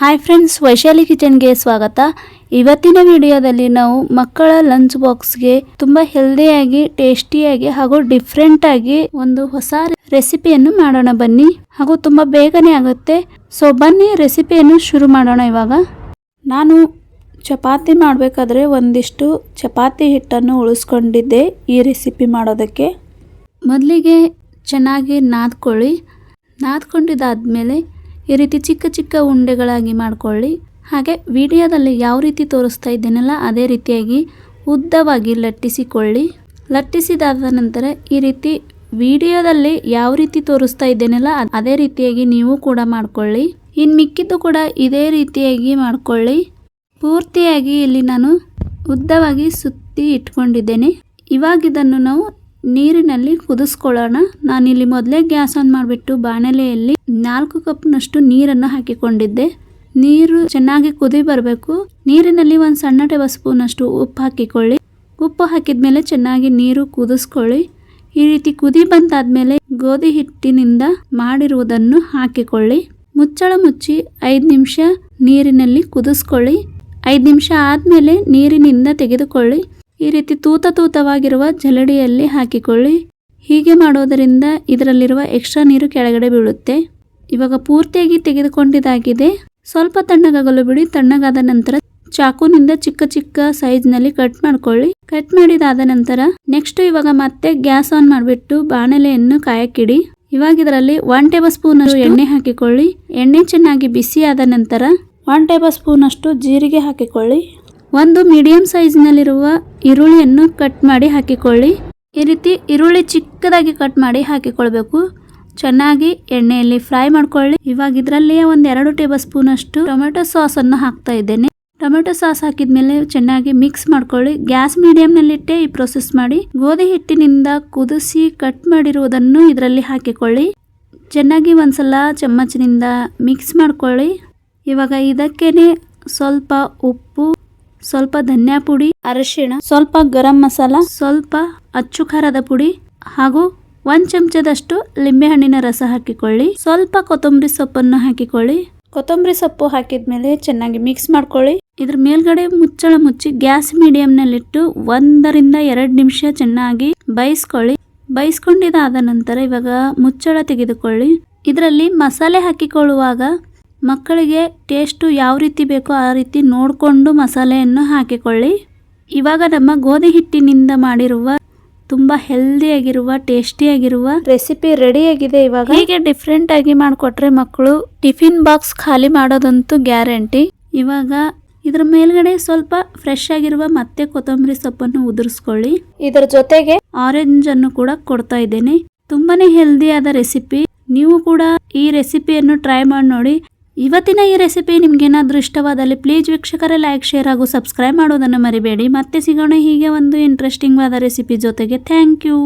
Hi friends, Vaishali ಕಿಚನ್ಗೆ ಸ್ವಾಗತ. ಇವತ್ತಿನ ವಿಡಿಯೋದಲ್ಲಿ ನಾವು ಮಕ್ಕಳ ಲಂಚ್ ಬಾಕ್ಸ್ಗೆ ತುಂಬ ಹೆಲ್ದಿಯಾಗಿ, ಟೇಸ್ಟಿಯಾಗಿ ಹಾಗೂ ಡಿಫ್ರೆಂಟ್ ಆಗಿ ಒಂದು ಹೊಸ ರೆಸಿಪಿಯನ್ನು ಮಾಡೋಣ ಬನ್ನಿ. ಹಾಗೂ ತುಂಬ ಬೇಗನೆ ಆಗುತ್ತೆ. ಸೊ ಬನ್ನಿ ರೆಸಿಪಿಯನ್ನು ಶುರು ಮಾಡೋಣ. ಇವಾಗ ನಾನು ಚಪಾತಿ ಮಾಡಬೇಕಾದ್ರೆ ಒಂದಿಷ್ಟು ಚಪಾತಿ ಹಿಟ್ಟನ್ನು ಉಳಿಸ್ಕೊಂಡಿದ್ದೆ ಈ ರೆಸಿಪಿ ಮಾಡೋದಕ್ಕೆ. ಮೊದಲಿಗೆ ಚೆನ್ನಾಗಿ ನಾದ್ಕೊಂಡಿದ್ದಾದಮೇಲೆ ಈ ರೀತಿ ಚಿಕ್ಕ ಚಿಕ್ಕ ಉಂಡೆಗಳಾಗಿ ಮಾಡ್ಕೊಳ್ಳಿ. ಹಾಗೆ ವಿಡಿಯೋದಲ್ಲಿ ಯಾವ ರೀತಿ ತೋರಿಸ್ತಾ ಇದ್ದೇನಲ್ಲ ಅದೇ ರೀತಿಯಾಗಿ ಉದ್ದವಾಗಿ ಲಟ್ಟಿಸಿಕೊಳ್ಳಿ. ಲಟ್ಟಿಸಿದಾದ ನಂತರ ಈ ರೀತಿ ವಿಡಿಯೋದಲ್ಲಿ ಯಾವ ರೀತಿ ತೋರಿಸ್ತಾ ಇದ್ದೇನಲ್ಲ ಅದೇ ರೀತಿಯಾಗಿ ನೀವು ಕೂಡ ಮಾಡ್ಕೊಳ್ಳಿ. ಇನ್ನು ಮಿಕ್ಕಿದ್ದು ಕೂಡ ಇದೇ ರೀತಿಯಾಗಿ ಮಾಡ್ಕೊಳ್ಳಿ. ಪೂರ್ತಿಯಾಗಿ ಇಲ್ಲಿ ನಾನು ಉದ್ದವಾಗಿ ಸುತ್ತಿ ಇಟ್ಕೊಂಡಿದ್ದೇನೆ. ಇವಾಗ ಇದನ್ನು ನಾವು ನೀರಿನಲ್ಲಿ ಕುದಿಸ್ಕೊಳ್ಳೋಣ. ನಾನಿಲ್ಲಿ ಮೊದಲೇ ಗ್ಯಾಸ್ ಆನ್ ಮಾಡಿಬಿಟ್ಟು ಬಾಣಲೆಯಲ್ಲಿ 4 ಕಪ್ನಷ್ಟು ನೀರನ್ನು ಹಾಕಿಕೊಂಡಿದ್ದೆ. ನೀರು ಚೆನ್ನಾಗಿ ಕುದಿ ಬರಬೇಕು. ನೀರಿನಲ್ಲಿ ಒಂದು ಸಣ್ಣ ಟೇಬಲ್ ಸ್ಪೂನಷ್ಟು ಉಪ್ಪು ಹಾಕಿಕೊಳ್ಳಿ. ಉಪ್ಪು ಹಾಕಿದ್ಮೇಲೆ ಚೆನ್ನಾಗಿ ನೀರು ಕುದಿಸ್ಕೊಳ್ಳಿ. ಈ ರೀತಿ ಕುದಿ ಬಂದಾದ್ಮೇಲೆ ಗೋಧಿ ಹಿಟ್ಟಿನಿಂದ ಮಾಡಿರುವುದನ್ನು ಹಾಕಿಕೊಳ್ಳಿ. ಮುಚ್ಚಳ ಮುಚ್ಚಿ 5 ನಿಮಿಷ ನೀರಿನಲ್ಲಿ ಕುದಿಸ್ಕೊಳ್ಳಿ. 5 ನಿಮಿಷ ಆದಮೇಲೆ ನೀರಿನಿಂದ ತೆಗೆದುಕೊಳ್ಳಿ. ಈ ರೀತಿ ತೂತವಾಗಿರುವ ಜಲಡಿಯಲ್ಲಿ ಹಾಕಿಕೊಳ್ಳಿ. ಹೀಗೆ ಮಾಡೋದರಿಂದ ಇದರಲ್ಲಿರುವ ಎಕ್ಸ್ಟ್ರಾ ನೀರು ಕೆಳಗಡೆ ಬೀಳುತ್ತೆ. ಇವಾಗ ಪೂರ್ತಿಯಾಗಿ ತೆಗೆದುಕೊಂಡಿದ್ದಾಗಿದೆ. ಸ್ವಲ್ಪ ತಣ್ಣಗಾಗಲು ಬಿಡಿ. ತಣ್ಣಗಾದ ನಂತರ ಚಾಕುನಿಂದ ಚಿಕ್ಕ ಚಿಕ್ಕ ಸೈಜ್ನಲ್ಲಿ ಕಟ್ ಮಾಡ್ಕೊಳ್ಳಿ. ಕಟ್ ಮಾಡಿದಾದ ನಂತರ ನೆಕ್ಸ್ಟ್ ಇವಾಗ ಮತ್ತೆ ಗ್ಯಾಸ್ ಆನ್ ಮಾಡಿಬಿಟ್ಟು ಬಾಣಲೆಯನ್ನು ಕಾಯಕ್ಕಿಡಿ. ಇವಾಗ ಇದರಲ್ಲಿ 1 ಟೇಬಲ್ ಸ್ಪೂನ್ ಅಷ್ಟು ಎಣ್ಣೆ ಹಾಕಿಕೊಳ್ಳಿ. ಎಣ್ಣೆ ಚೆನ್ನಾಗಿ ಬಿಸಿ ಆದ ನಂತರ 1 ಟೇಬಲ್ ಸ್ಪೂನ್ ಅಷ್ಟು ಜೀರಿಗೆ ಹಾಕಿಕೊಳ್ಳಿ. ಒಂದು ಮೀಡಿಯಂ ಸೈಜ್ನಲ್ಲಿರುವ ಈರುಳ್ಳಿಯನ್ನು ಕಟ್ ಮಾಡಿ ಹಾಕಿಕೊಳ್ಳಿ. ಈ ರೀತಿ ಈರುಳ್ಳಿ ಚಿಕ್ಕದಾಗಿ ಕಟ್ ಮಾಡಿ ಹಾಕಿಕೊಳ್ಬೇಕು. ಚೆನ್ನಾಗಿ ಎಣ್ಣೆಯಲ್ಲಿ ಫ್ರೈ ಮಾಡ್ಕೊಳ್ಳಿ. ಇವಾಗ ಇದರಲ್ಲಿ 2 ಟೇಬಲ್ ಸ್ಪೂನ್ ಅಷ್ಟು ಟೊಮೆಟೊ ಸಾಸ್ ಅನ್ನು ಹಾಕ್ತಾ ಇದ್ದೇನೆ. ಟೊಮೆಟೊ ಸಾಸ್ ಹಾಕಿದ್ಮೇಲೆ ಚೆನ್ನಾಗಿ ಮಿಕ್ಸ್ ಮಾಡ್ಕೊಳ್ಳಿ. ಗ್ಯಾಸ್ ಮೀಡಿಯಂನಲ್ಲಿಟ್ಟೆ ಈ ಪ್ರೊಸೆಸ್ ಮಾಡಿ. ಗೋಧಿ ಹಿಟ್ಟಿನಿಂದ ಕುದಿಸಿ ಕಟ್ ಮಾಡಿರುವುದನ್ನು ಇದರಲ್ಲಿ ಹಾಕಿಕೊಳ್ಳಿ. ಚೆನ್ನಾಗಿ ಒಂದ್ಸಲ ಚಮ್ಮಚನಿಂದ ಮಿಕ್ಸ್ ಮಾಡ್ಕೊಳ್ಳಿ. ಇವಾಗ ಇದಕ್ಕೇನೆ ಸ್ವಲ್ಪ ಉಪ್ಪು, ಸ್ವಲ್ಪ ಧನಿಯಾ ಪುಡಿ, ಅರಿಶಿಣ, ಸ್ವಲ್ಪ ಗರಂ ಮಸಾಲ, ಸ್ವಲ್ಪ ಅಚ್ಚು ಖಾರದ ಪುಡಿ ಹಾಗೂ 1 ಚಮಚದಷ್ಟು ಲಿಂಬೆಹಣ್ಣಿನ ರಸ ಹಾಕಿಕೊಳ್ಳಿ. ಸ್ವಲ್ಪ ಕೊತ್ತಂಬರಿ ಸೊಪ್ಪನ್ನು ಹಾಕಿಕೊಳ್ಳಿ. ಕೊತ್ತಂಬರಿ ಸೊಪ್ಪು ಹಾಕಿದ್ಮೇಲೆ ಚೆನ್ನಾಗಿ ಮಿಕ್ಸ್ ಮಾಡ್ಕೊಳ್ಳಿ. ಇದ್ರ ಮೇಲ್ಗಡೆ ಮುಚ್ಚಳ ಮುಚ್ಚಿ ಗ್ಯಾಸ್ ಮೀಡಿಯಂನಲ್ಲಿಟ್ಟು 1 ರಿಂದ 2 ನಿಮಿಷ ಚೆನ್ನಾಗಿ ಬೇಯಿಸ್ಕೊಳ್ಳಿ. ಬೇಯಿಸ್ಕೊಂಡಿದ್ದಾದ ನಂತರ ಇವಾಗ ಮುಚ್ಚಳ ತೆಗೆದುಕೊಳ್ಳಿ. ಇದರಲ್ಲಿ ಮಸಾಲೆ ಹಾಕಿಕೊಳ್ಳುವಾಗ ಮಕ್ಕಳಿಗೆ ಟೇಸ್ಟು ಯಾವ ರೀತಿ ಬೇಕೋ ಆ ರೀತಿ ನೋಡಿಕೊಂಡು ಮಸಾಲೆಯನ್ನು ಹಾಕಿಕೊಳ್ಳಿ. ಇವಾಗ ನಮ್ಮ ಗೋಧಿ ಹಿಟ್ಟಿನಿಂದ ಮಾಡಿರುವ ತುಂಬ ಹೆಲ್ದಿಯಾಗಿರುವ, ಟೇಸ್ಟಿಯಾಗಿರುವ ರೆಸಿಪಿ ರೆಡಿಯಾಗಿದೆ. ಇವಾಗ ಹೀಗೆ ಡಿಫ್ರೆಂಟ್ ಆಗಿ ಮಾಡಿಕೊಟ್ರೆ ಮಕ್ಕಳು ಟಿಫಿನ್ ಬಾಕ್ಸ್ ಖಾಲಿ ಮಾಡೋದಂತೂ ಗ್ಯಾರಂಟಿ. ಇವಾಗ ಇದ್ರ ಮೇಲ್ಗಡೆ ಸ್ವಲ್ಪ ಫ್ರೆಶ್ ಆಗಿರುವ ಮತ್ತೆ ಕೊತ್ತಂಬರಿ ಸೊಪ್ಪನ್ನು ಉದುರಿಸ್ಕೊಳ್ಳಿ. ಇದರ ಜೊತೆಗೆ ಆರೆಂಜ್ ಅನ್ನು ಕೂಡ ಕೊಡ್ತಾ ಇದ್ದೇನೆ. ತುಂಬಾನೇ ಹೆಲ್ದಿಯಾದ ರೆಸಿಪಿ. ನೀವು ಕೂಡ ಈ ರೆಸಿಪಿಯನ್ನು ಟ್ರೈ ಮಾಡಿ ನೋಡಿ. ಇವತ್ತಿನ ಈ ರೆಸಿಪಿ ನಿಮ್ಗೇನಾದ್ರೂ ಇಷ್ಟವಾದಲ್ಲಿ ಪ್ಲೀಸ್ ವೀಕ್ಷಕರೇ ಲೈಕ್, ಶೇರ್ ಹಾಗೂ ಸಬ್ಸ್ಕ್ರೈಬ್ ಮಾಡೋದನ್ನು ಮರಿಬೇಡಿ. ಮತ್ತೆ ಸಿಗೋಣ ಹೀಗೆ ಒಂದು ಇಂಟ್ರೆಸ್ಟಿಂಗ್ ಆದ ರೆಸಿಪಿ ಜೊತೆಗೆ. Thank you.